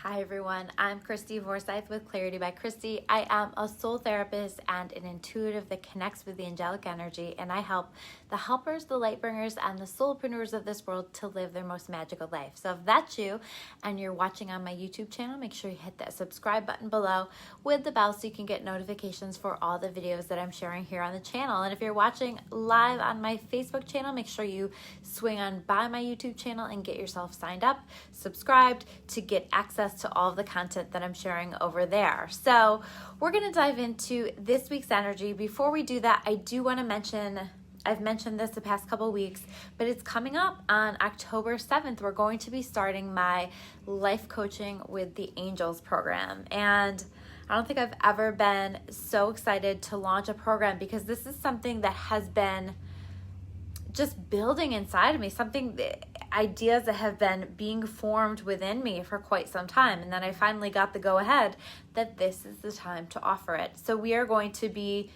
Hi everyone, I'm Christy Forsyth with Clarity by Christy. I am a soul therapist and an intuitive that connects with the angelic energy, and I help the helpers, the light bringers, and the soulpreneurs of this world to live their most magical life. So if that's you and you're watching on my YouTube channel, make sure you hit that subscribe button below with the bell so you can get notifications for all the videos that I'm sharing here on the channel. And if you're watching live on my Facebook channel, make sure you swing on by my YouTube channel and get yourself signed up, subscribed to get access to all of the content that I'm sharing over there. So we're going to dive into this week's energy. Before we do that, I do want to mention, I've mentioned this the past couple weeks, but it's coming up on October 7th. We're going to be starting my Life Coaching with the Angels program. And I don't think I've ever been so excited to launch a program because this is something that has been just building inside of me, ideas that have been being formed within me for quite some time. And then I finally got the go ahead that this is the time to offer it. So we are going to be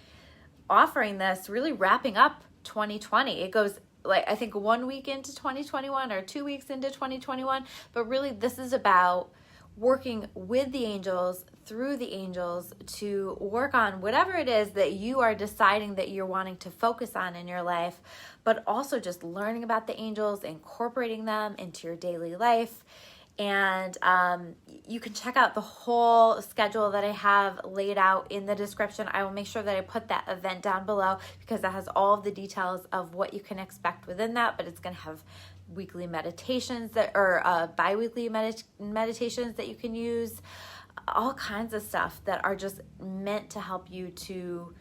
offering this, really wrapping up 2020. It goes I think 1 week into 2021 or 2 weeks into 2021, but really this is about working with the angels, through the angels, to work on whatever it is that you are deciding that you're wanting to focus on in your life, but also just learning about the angels, incorporating them into your daily life. And you can check out the whole schedule that I have laid out in the description. I will make sure that I put that event down below because that has all of the details of what you can expect within that, but it's going to have weekly meditations bi-weekly meditations that you can use, all kinds of stuff that are just meant to help you to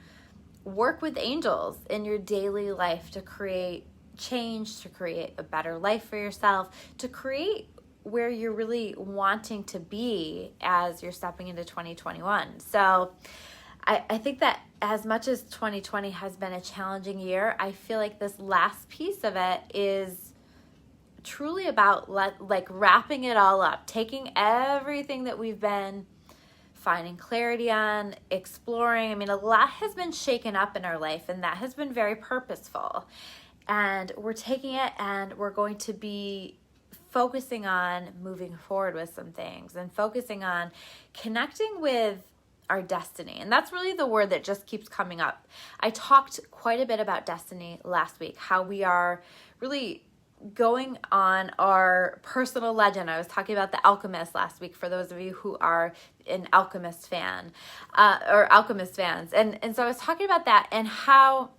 work with angels in your daily life to create change, to create a better life for yourself, to create where you're really wanting to be as you're stepping into 2021. So I think that as much as 2020 has been a challenging year, I feel like this last piece of it is truly about wrapping it all up, taking everything that we've been finding clarity on, exploring. I mean, a lot has been shaken up in our life, and that has been very purposeful. And we're taking it and we're going to be focusing on moving forward with some things and focusing on connecting with our destiny. And that's really the word that just keeps coming up. I talked quite a bit about destiny last week, how we are really going on our personal legend. I was talking about The Alchemist last week for those of you who are an Alchemist fan or Alchemist fans. And so I was talking about that and how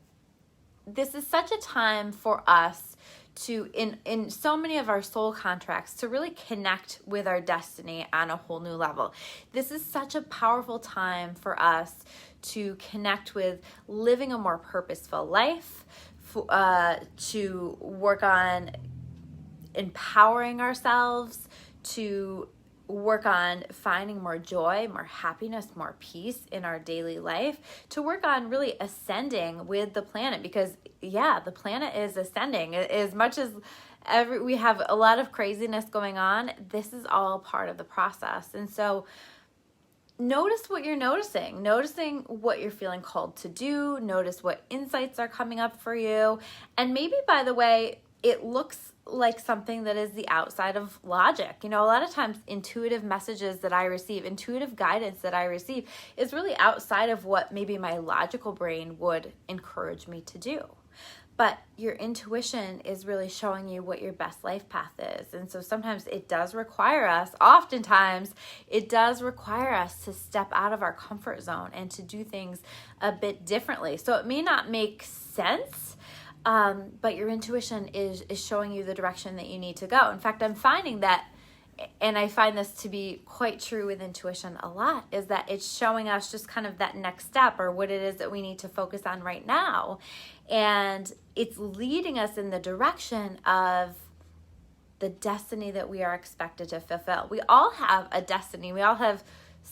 this is such a time for us to, in so many of our soul contracts, to really connect with our destiny on a whole new level. This is such a powerful time for us to connect with living a more purposeful life, to work on empowering ourselves, to work on finding more joy, more happiness, more peace in our daily life, to work on really ascending with the planet, because the planet is ascending. As much as we have a lot of craziness going on, this is all part of the process. And so notice what you're noticing what you're feeling called to do, notice what insights are coming up for you. And maybe, by the way, it looks like something that is the outside of logic. You know, a lot of times intuitive messages that I receive, intuitive guidance that I receive is really outside of what maybe my logical brain would encourage me to do. But your intuition is really showing you what your best life path is. And so sometimes it does require us, oftentimes it does require us to step out of our comfort zone and to do things a bit differently. So it may not make sense, but your intuition is showing you the direction that you need to go. In fact, I'm finding that, and I find this to be quite true with intuition a lot, is that it's showing us just kind of that next step or what it is that we need to focus on right now. And it's leading us in the direction of the destiny that we are expected to fulfill. We all have a destiny. We all have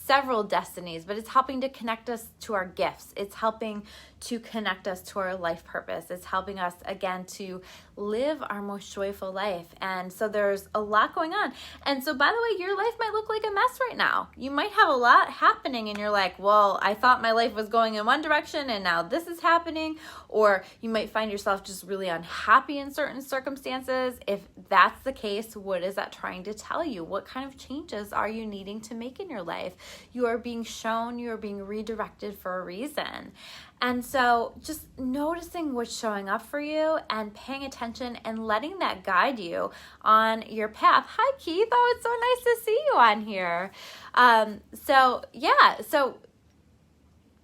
several destinies, but it's helping to connect us to our gifts. It's helping to connect us to our life purpose. It's helping us, again, to live our most joyful life. And so there's a lot going on. And so, by the way, your life might look like a mess right now. You might have a lot happening and you're like, well, I thought my life was going in one direction and now this is happening. Or you might find yourself just really unhappy in certain circumstances. If that's the case, what is that trying to tell you? What kind of changes are you needing to make in your life? You are being shown, you are being redirected for a reason. And so just noticing what's showing up for you and paying attention and letting that guide you on your path. Hi, Keith. Oh, it's so nice to see you on here. So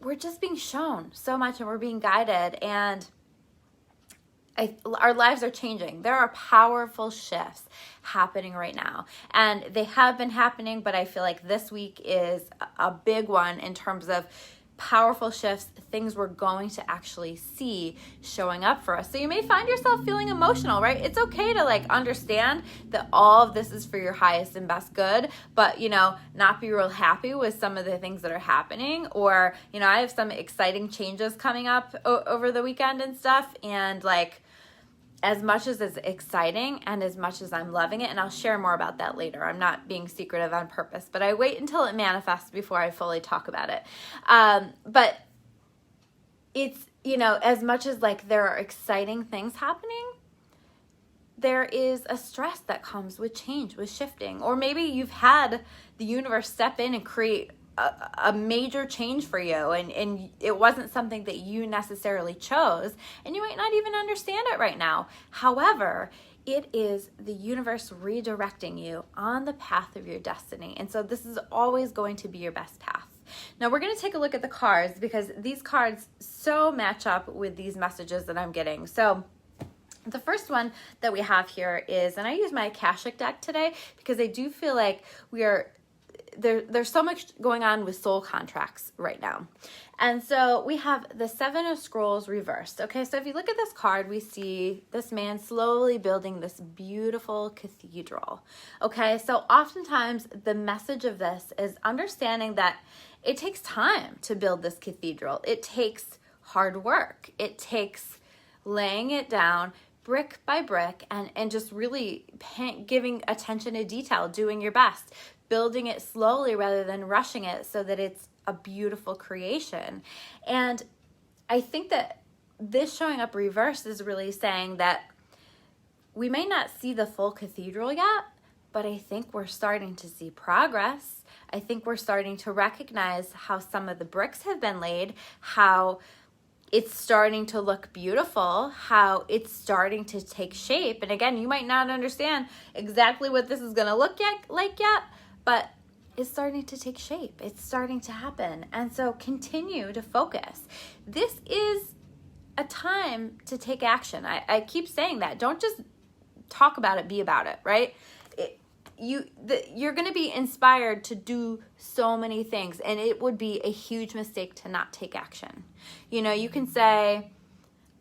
we're just being shown so much and we're being guided, and our lives are changing. There are powerful shifts happening right now, and they have been happening, but I feel like this week is a big one in terms of powerful shifts, things we're going to actually see showing up for us. So you may find yourself feeling emotional, right? It's okay to understand that all of this is for your highest and best good, but not be real happy with some of the things that are happening. Or I have some exciting changes coming up over the weekend and stuff, and as much as it's exciting and as much as I'm loving it, and I'll share more about that later. I'm not being secretive on purpose, but I wait until it manifests before I fully talk about it. But it's, as much as there are exciting things happening, there is a stress that comes with change, with shifting. Or maybe you've had the universe step in and create a major change for you, and it wasn't something that you necessarily chose, and you might not even understand it right now. However, it is the universe redirecting you on the path of your destiny, and so this is always going to be your best path. Now we're going to take a look at the cards, because these cards so match up with these messages that I'm getting. So the first one that we have here is, and I use my Akashic deck today because I do feel like there's so much going on with soul contracts right now. And so we have the Seven of Scrolls reversed. Okay, so if you look at this card, we see this man slowly building this beautiful cathedral. Okay, so oftentimes the message of this is understanding that it takes time to build this cathedral. It takes hard work. It takes laying it down brick by brick and just really giving attention to detail, doing your best, building it slowly rather than rushing it so that it's a beautiful creation. And I think that this showing up reversed is really saying that we may not see the full cathedral yet, but I think we're starting to see progress. I think we're starting to recognize how some of the bricks have been laid, how it's starting to look beautiful, how it's starting to take shape. And again, you might not understand exactly what this is going to look like yet, but it's starting to take shape. It's starting to happen. And so continue to focus. This is a time to take action. I keep saying that. Don't just talk about it, be about it, right? You're going to be inspired to do so many things, and it would be a huge mistake to not take action. You can say,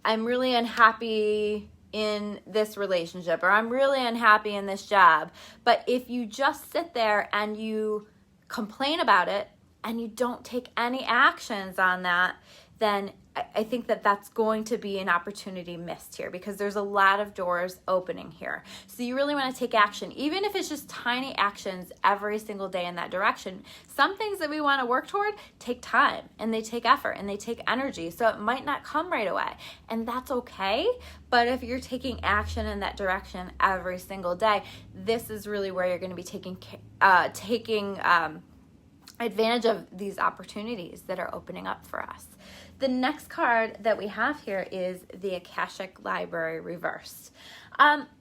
I'm really unhappy in this relationship, or I'm really unhappy in this job. But if you just sit there and you complain about it and you don't take any actions on that, then I think that that's going to be an opportunity missed here, because there's a lot of doors opening here. So you really want to take action, even if it's just tiny actions every single day in that direction. Some things that we want to work toward take time, and they take effort, and they take energy. So it might not come right away, and that's okay. But if you're taking action in that direction every single day, this is really where you're going to be taking advantage of these opportunities that are opening up for us. The next card that we have here is the Akashic Library reversed.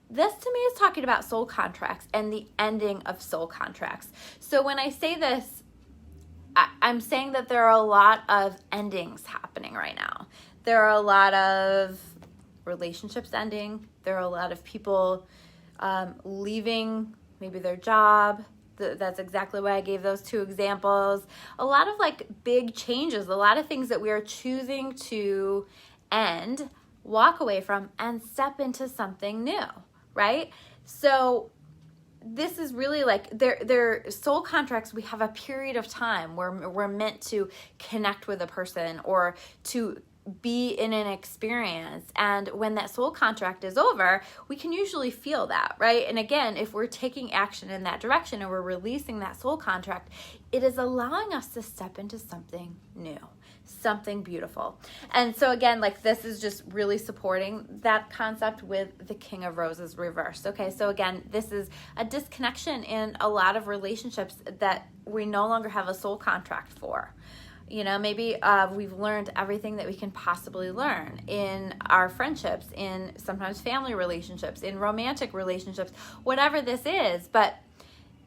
This to me is talking about soul contracts and the ending of soul contracts. So when I say this, I'm saying that there are a lot of endings happening right now. There are a lot of relationships ending. There are a lot of people leaving maybe their job. That's exactly why I gave those two examples. A lot of big changes, a lot of things that we are choosing to end, walk away from, and step into something new, right? So this is really like their soul contracts. We have a period of time where we're meant to connect with a person or to be in an experience, and when that soul contract is over, we can usually feel that, right? And again, if we're taking action in that direction and we're releasing that soul contract, it is allowing us to step into something new, something beautiful. And so again, like, this is just really supporting that concept with the King of Roses reversed. Okay, so again, this is a disconnection in a lot of relationships that we no longer have a soul contract for. You know, maybe we've learned everything that we can possibly learn in our friendships, in sometimes family relationships, in romantic relationships, whatever this is. But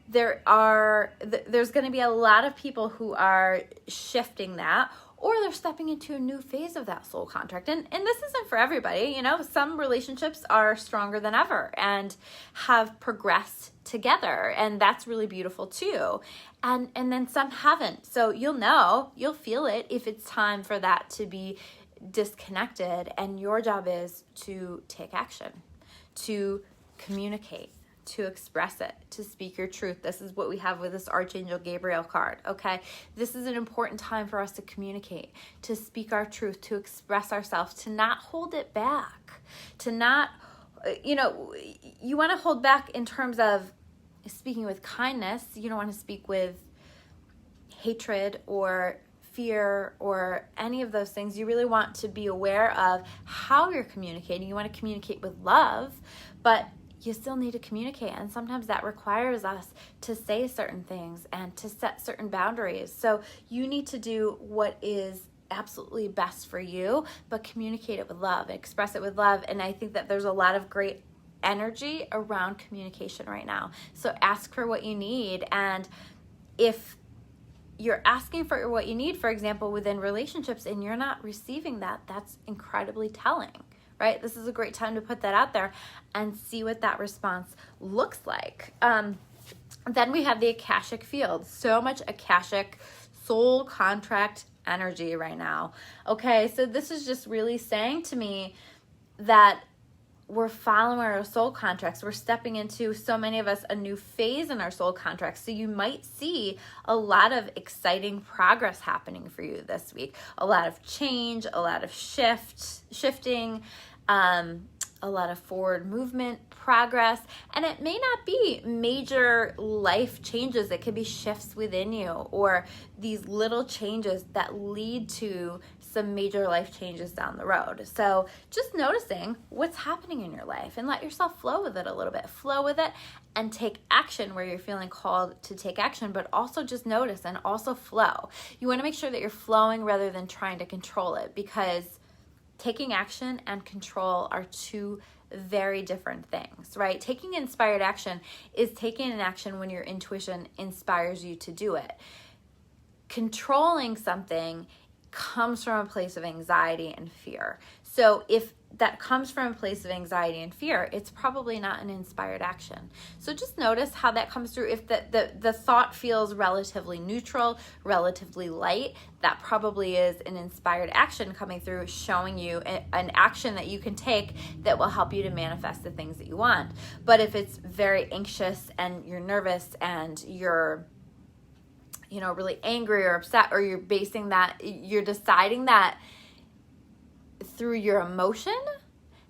there's going to be a lot of people who are shifting that, or they're stepping into a new phase of that soul contract. And this isn't for everybody. You know, some relationships are stronger than ever and have progressed together, and that's really beautiful too. And then some haven't. So you'll feel it if it's time for that to be disconnected, and your job is to take action, to communicate, to express it, to speak your truth. This is what we have with this Archangel Gabriel card, okay? This is an important time for us to communicate, to speak our truth, to express ourselves, to not hold it back, to not, you want to hold back in terms of speaking with kindness. You don't want to speak with hatred or fear or any of those things. You really want to be aware of how you're communicating. You want to communicate with love, but you still need to communicate. And sometimes that requires us to say certain things and to set certain boundaries. So you need to do what is absolutely best for you, but communicate it with love, express it with love. And I think that there's a lot of great energy around communication right now. So ask for what you need. And if you're asking for what you need, for example, within relationships, and you're not receiving that, that's incredibly telling, right? This is a great time to put that out there and see what that response looks like. Then we have the Akashic field. So much Akashic soul contract energy right now. Okay, so this is just really saying to me that we're following our soul contracts. We're stepping into, so many of us, a new phase in our soul contracts. So you might see a lot of exciting progress happening for you this week. A lot of change, a lot of shifting, a lot of forward movement, progress. And it may not be major life changes. It could be shifts within you, or these little changes that lead to some major life changes down the road. So just noticing what's happening in your life, and let yourself flow with it a little bit. Flow with it and take action where you're feeling called to take action, but also just notice and also flow. You want to make sure that you're flowing rather than trying to control it, because taking action and control are two very different things, right? Taking inspired action is taking an action when your intuition inspires you to do it. Controlling something comes from a place of anxiety and fear. So if that comes from a place of anxiety and fear, it's probably not an inspired action. So just notice how that comes through. If the thought feels relatively neutral, relatively light, that probably is an inspired action coming through, showing you an action that you can take that will help you to manifest the things that you want. But if it's very anxious and you're nervous and you're really angry or upset, or you're deciding that through your emotion,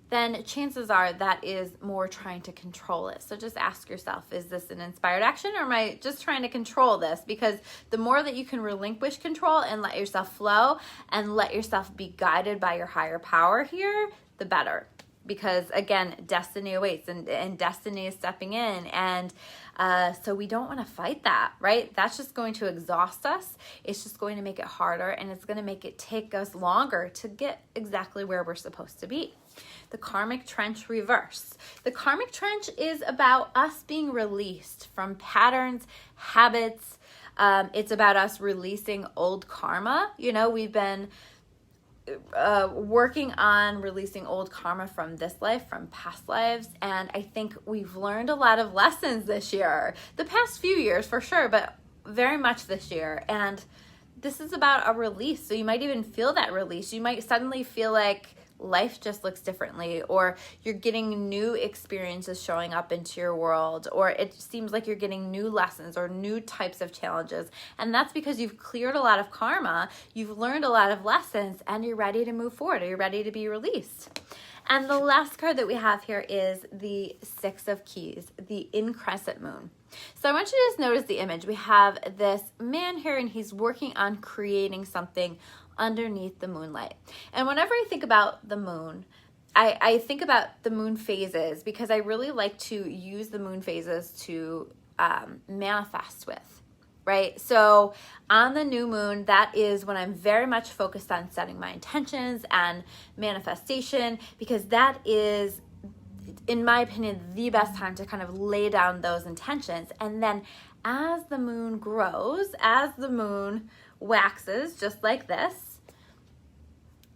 then chances are that is more trying to control it. So just ask yourself, is this an inspired action, or am I just trying to control this? Because the more that you can relinquish control and let yourself flow and let yourself be guided by your higher power here, the better. Because again, destiny awaits, and destiny is stepping in. And so we don't want to fight that, right? That's just going to exhaust us. It's just going to make it harder, and it's going to make it take us longer to get exactly where we're supposed to be. The karmic trench reverse. The karmic trench is about us being released from patterns, habits. It's about us releasing old karma. We've been working on releasing old karma from this life, from past lives, and I think we've learned a lot of lessons this year, the past few years for sure, but very much this year. And this is about a release. So you might even feel that release. You might suddenly feel like life just looks differently, or you're getting new experiences showing up into your world, or it seems like you're getting new lessons or new types of challenges. And that's because you've cleared a lot of karma, you've learned a lot of lessons, and you're ready to move forward, or you're ready to be released. And the last card that we have here is the Six of Keys, the increscent moon. So I want you to just notice the image. We have this man here, and he's working on creating something underneath the moonlight. And whenever I think about the moon, I think about the moon phases, because I really like to use the moon phases to manifest with. Right? So on the new moon, that is when I'm very much focused on setting my intentions and manifestation, because that is, in my opinion, the best time to kind of lay down those intentions. And then as the moon grows, as the moon waxes, just like this,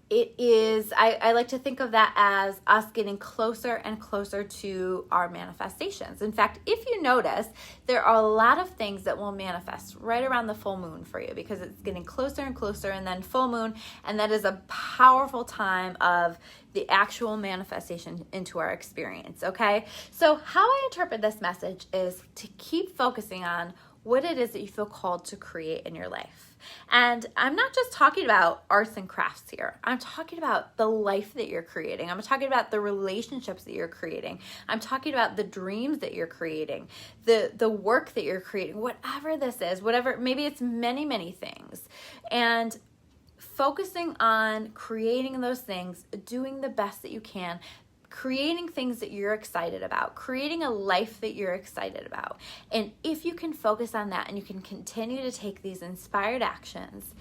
it is, I like to think of that as us getting closer and closer to our manifestations. In fact, if you notice, there are a lot of things that will manifest right around the full moon for you, because it's getting closer and closer, and then full moon, and that is a powerful time of the actual manifestation into our experience, okay? So how I interpret this message is to keep focusing on what it is that you feel called to create in your life. And I'm not just talking about arts and crafts here. I'm talking about the life that you're creating. I'm talking about the relationships that you're creating. I'm talking about the dreams that you're creating, the work that you're creating, whatever this is, whatever, maybe it's many, many things. And focusing on creating those things, doing the best that you can, creating things that you're excited about, creating a life that you're excited about. And if you can focus on that and you can continue to take these inspired actions,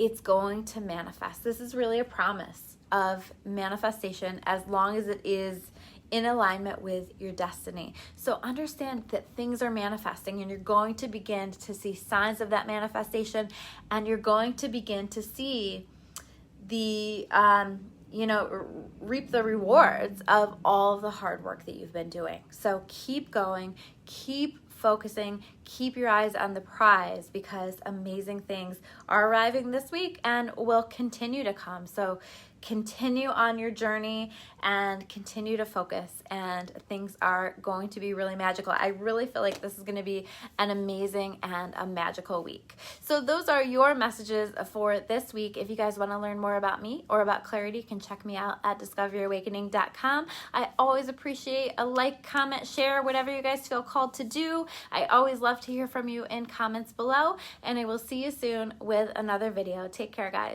it's going to manifest. This is really a promise of manifestation, as long as it is in alignment with your destiny. So understand that things are manifesting, and you're going to begin to see signs of that manifestation, and you're going to begin to see the reap the rewards of all of the hard work that you've been doing. So keep going, keep focusing, keep your eyes on the prize, because amazing things are arriving this week and will continue to come. So continue on your journey and continue to focus, and things are going to be really magical. I really feel like this is going to be an amazing and a magical week. So those are your messages for this week. If you guys want to learn more about me or about clarity, you can check me out at discoveryourawakening.com. I always appreciate a like, comment, share, whatever you guys feel called to do. I always love to hear from you in comments below, and I will see you soon with another video. Take care, guys.